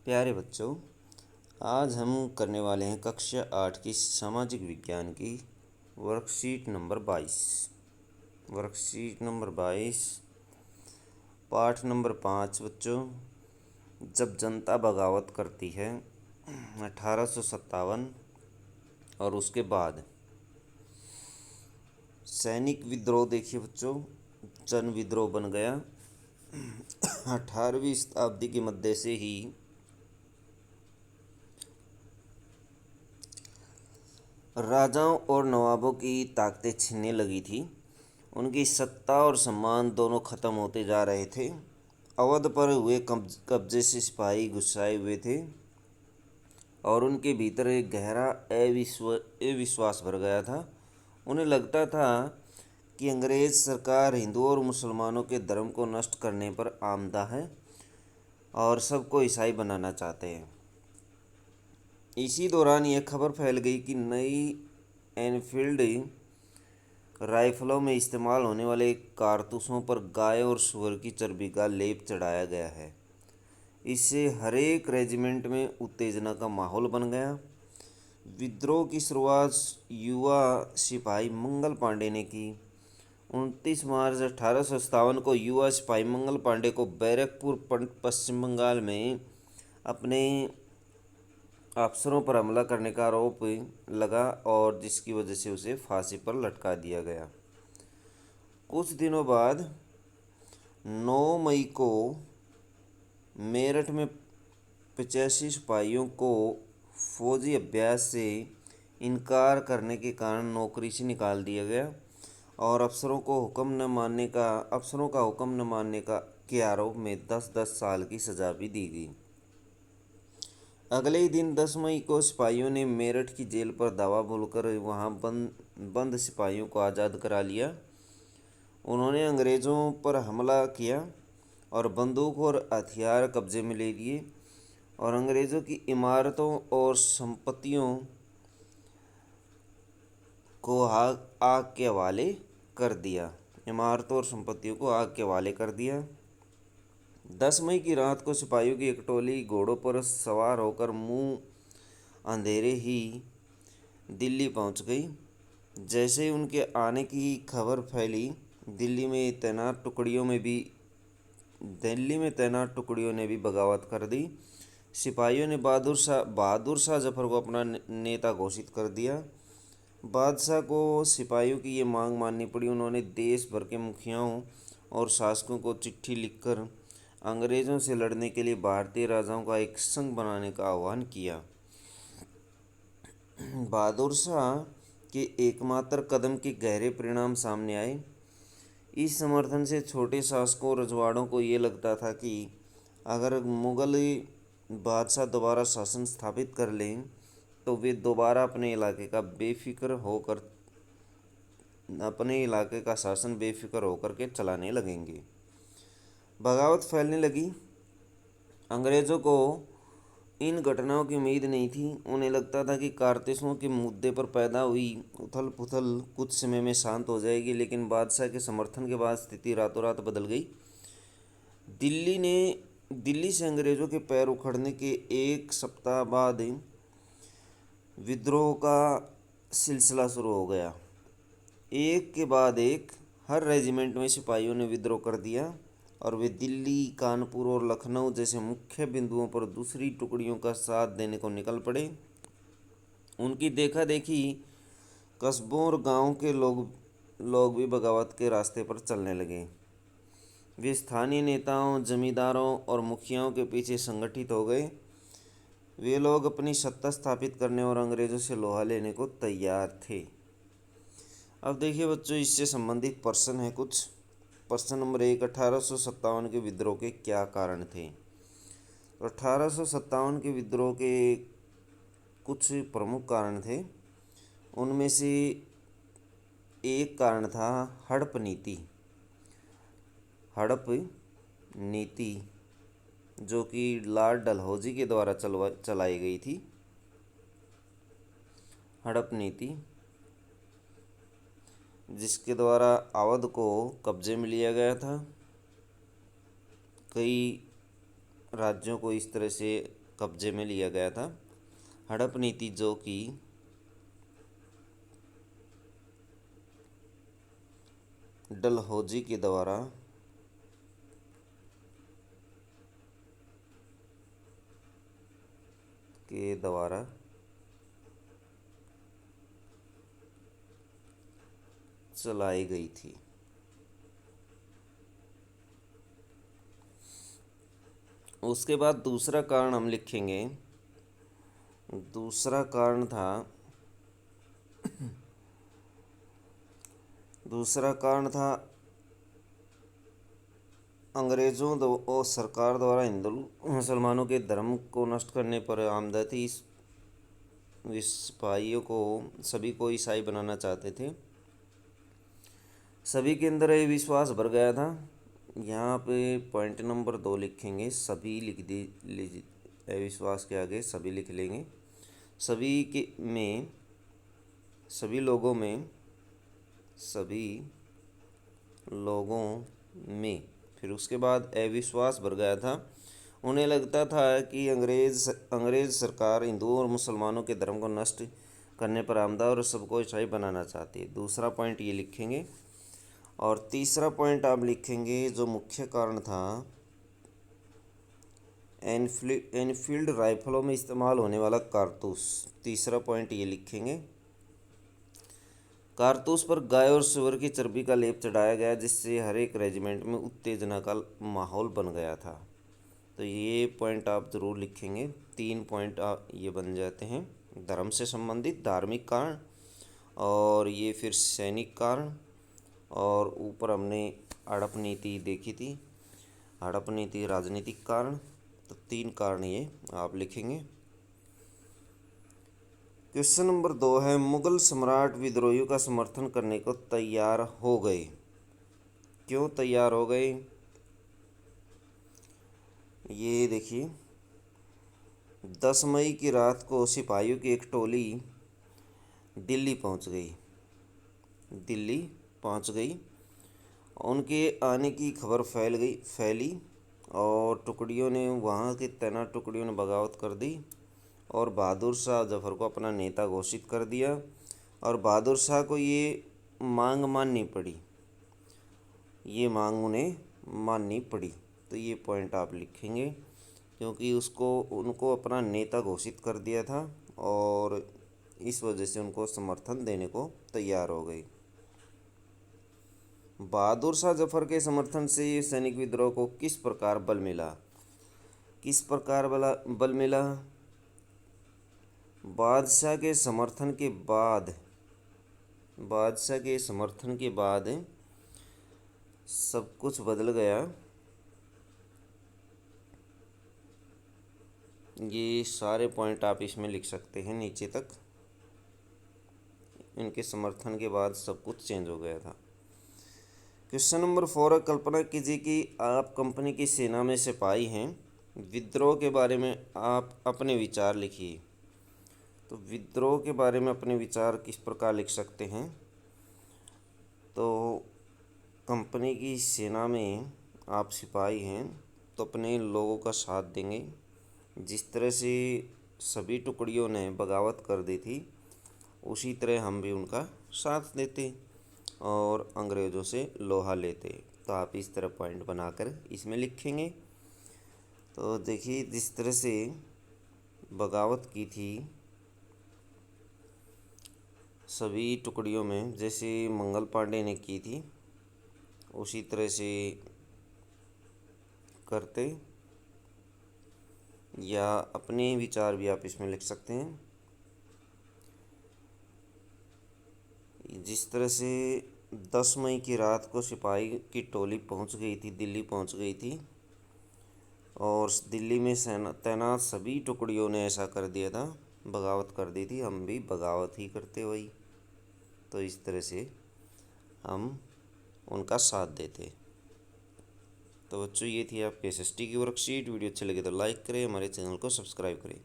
प्यारे बच्चों, आज हम करने वाले हैं कक्षा 8 की सामाजिक विज्ञान की वर्कशीट नंबर 22। वर्कशीट नंबर 22, पाठ नंबर 5। बच्चों, जब जनता बगावत करती है 1857 और उसके बाद सैनिक विद्रोह। देखिए बच्चों, जन विद्रोह बन गया। 18वीं शताब्दी के मध्य से ही राजाओं और नवाबों की ताकतें छिनने लगी थी। उनकी सत्ता और सम्मान दोनों खत्म होते जा रहे थे। अवध पर हुए कब्जे से सिपाही गुस्साए हुए थे और उनके भीतर एक गहरा अविश्वास भर गया था। उन्हें लगता था कि अंग्रेज सरकार हिंदुओं और मुसलमानों के धर्म को नष्ट करने पर आमदा है और सबको ईसाई बनाना चाहते हैं। इसी दौरान यह खबर फैल गई कि नई एनफील्ड राइफलों में इस्तेमाल होने वाले कारतूसों पर गाय और सूअर की चर्बी का लेप चढ़ाया गया है। इससे हरेक रेजिमेंट में उत्तेजना का माहौल बन गया। विद्रोह की शुरुआत युवा सिपाही मंगल पांडे ने की। 29 मार्च 1857 को युवा सिपाही मंगल पांडे को बैरकपुर पश्चिम बंगाल में अपने अफसरों पर हमला करने का आरोप लगा और जिसकी वजह से उसे फांसी पर लटका दिया गया। कुछ दिनों बाद 9 मई को मेरठ में 85 सिपाहियों को फौजी अभ्यास से इनकार करने के कारण नौकरी से निकाल दिया गया और अफसरों का हुक्म न मानने का के आरोप में 10-10 साल की सज़ा भी दी गई। अगले ही दिन 10 मई को सिपाहियों ने मेरठ की जेल पर धावा बोलकर वहां बंद सिपाहियों को आज़ाद करा लिया। उन्होंने अंग्रेज़ों पर हमला किया और बंदूक और हथियार कब्जे में ले लिए और अंग्रेज़ों की इमारतों और संपत्तियों को आग के हवाले कर दिया। 10 मई की रात को सिपाहियों की एक टोली घोड़ों पर सवार होकर मुंह अंधेरे ही दिल्ली पहुंच गई। जैसे ही उनके आने की खबर फैली, दिल्ली में तैनात टुकड़ियों ने भी बगावत कर दी। सिपाहियों ने बहादुर शाह जफर को अपना नेता घोषित कर दिया। बादशाह को सिपाहियों की ये मांग माननी पड़ी। उन्होंने देश भर के मुखियाओं और शासकों को चिट्ठी लिखकर अंग्रेज़ों से लड़ने के लिए भारतीय राजाओं का एक संघ बनाने का आह्वान किया। बहादुर शाह के एकमात्र कदम के गहरे परिणाम सामने आए। इस समर्थन से छोटे शासकों और रजवाड़ों को ये लगता था कि अगर मुगल बादशाह दोबारा शासन स्थापित कर लें तो वे दोबारा अपने इलाके का शासन बेफिक्र होकर के चलाने लगेंगे। बगावत फैलने लगी। अंग्रेज़ों को इन घटनाओं की उम्मीद नहीं थी। उन्हें लगता था कि कारतूसों के मुद्दे पर पैदा हुई उथल पुथल कुछ समय में शांत हो जाएगी, लेकिन बादशाह के समर्थन के बाद स्थिति रातों रात बदल गई। दिल्ली से अंग्रेज़ों के पैर उखड़ने के एक सप्ताह बाद विद्रोह का सिलसिला शुरू हो गया। एक के बाद एक हर रेजिमेंट में सिपाहियों ने विद्रोह कर दिया और वे दिल्ली, कानपुर और लखनऊ जैसे मुख्य बिंदुओं पर दूसरी टुकड़ियों का साथ देने को निकल पड़े। उनकी देखा देखी कस्बों और गांवों के लोग भी बगावत के रास्ते पर चलने लगे। वे स्थानीय नेताओं, जमींदारों और मुखियाओं के पीछे संगठित हो गए। वे लोग अपनी सत्ता स्थापित करने और अंग्रेज़ों से लोहा लेने को तैयार थे। अब देखिए बच्चों, इससे संबंधित प्रश्न है कुछ। प्रश्न नंबर 1, 1857 के विद्रोह के क्या कारण थे? तो 1857 के विद्रोह के कुछ प्रमुख कारण थे। उनमें से एक कारण था हड़प नीति, जो कि लॉर्ड डलहौजी के द्वारा चलाई गई थी। हड़प नीति, जिसके द्वारा अवध को कब्जे में लिया गया था। कई राज्यों को इस तरह से कब्जे में लिया गया था। हड़प नीति जो कि डलहौजी के द्वारा चलाई गई थी। उसके बाद दूसरा कारण हम लिखेंगे। दूसरा कारण था अंग्रेज़ों और सरकार द्वारा हिंदू मुसलमानों के धर्म को नष्ट करने पर आमदनी सिपाहियों को सभी को ईसाई बनाना चाहते थे। सभी के अंदर ये विश्वास भर गया था। यहाँ पे पॉइंट नंबर 2 लिखेंगे, सभी लिख लीजिए, विश्वास के आगे सभी लिख लेंगे। सभी लोगों में फिर उसके बाद अविश्वास भर गया था। उन्हें लगता था कि अंग्रेज़ सरकार हिंदुओं और मुसलमानों के धर्म को नष्ट करने पर आमदा और सबको ईसाई बनाना चाहती है। दूसरा पॉइंट ये लिखेंगे। और तीसरा पॉइंट आप लिखेंगे जो मुख्य कारण था एनफील्ड राइफलों में इस्तेमाल होने वाला कारतूस। तीसरा पॉइंट ये लिखेंगे। कारतूस पर गाय और सूअर की चर्बी का लेप चढ़ाया गया, जिससे हर एक रेजिमेंट में उत्तेजना का माहौल बन गया था। तो ये पॉइंट आप ज़रूर लिखेंगे। 3 पॉइंट ये बन जाते हैं, धर्म से संबंधित धार्मिक कारण, और ये फिर सैनिक कारण, और ऊपर हमने हड़प नीति देखी थी, हड़प नीति राजनीतिक कारण। तो 3 कारण ये आप लिखेंगे। क्वेश्चन नंबर 2 है, मुगल सम्राट विद्रोहियों का समर्थन करने को तैयार हो गए। क्यों तैयार हो गए? ये देखिए, 10 मई की रात को सिपाहियों की एक टोली दिल्ली पहुंच गई। उनके आने की खबर फैली और टुकड़ियों ने, वहाँ की तैनात टुकड़ियों ने बगावत कर दी और बहादुर शाह जफ़र को अपना नेता घोषित कर दिया। और बहादुर शाह को ये मांग माननी पड़ी। तो ये पॉइंट आप लिखेंगे, क्योंकि उनको अपना नेता घोषित कर दिया था और इस वजह से उनको समर्थन देने को तैयार हो गई। बहादुर शाह जफ़र के समर्थन से सैनिक विद्रोह को किस प्रकार बल मिला? बादशाह के समर्थन के बाद सब कुछ बदल गया। ये सारे पॉइंट आप इसमें लिख सकते हैं नीचे तक। इनके समर्थन के बाद सब कुछ चेंज हो गया था। क्वेश्चन नंबर 4, कल्पना कीजिए कि आप कंपनी की सेना में सिपाही हैं। विद्रोह के बारे में आप अपने विचार लिखिए। तो विद्रोह के बारे में अपने विचार किस प्रकार लिख सकते हैं? तो कंपनी की सेना में आप सिपाही हैं तो अपने लोगों का साथ देंगे। जिस तरह से सभी टुकड़ियों ने बगावत कर दी थी, उसी तरह हम भी उनका साथ देते और अंग्रेज़ों से लोहा लेते। तो आप इस तरह पॉइंट बनाकर इसमें लिखेंगे। तो देखिए, जिस तरह से बगावत की थी सभी टुकड़ियों में, जैसे मंगल पांडे ने की थी, उसी तरह से करते, या अपने विचार भी आप इसमें लिख सकते हैं। जिस तरह से 10 मई की रात को सिपाही की टोली दिल्ली पहुंच गई थी और दिल्ली में तैनात सभी टुकड़ियों ने ऐसा कर दिया था, बगावत कर दी थी, हम भी बगावत ही करते वही। तो इस तरह से हम उनका साथ देते। तो बच्चों, ये थी आपके एसएसटी की वर्कशीट। वीडियो अच्छी लगे तो लाइक करें, हमारे चैनल को सब्सक्राइब करें।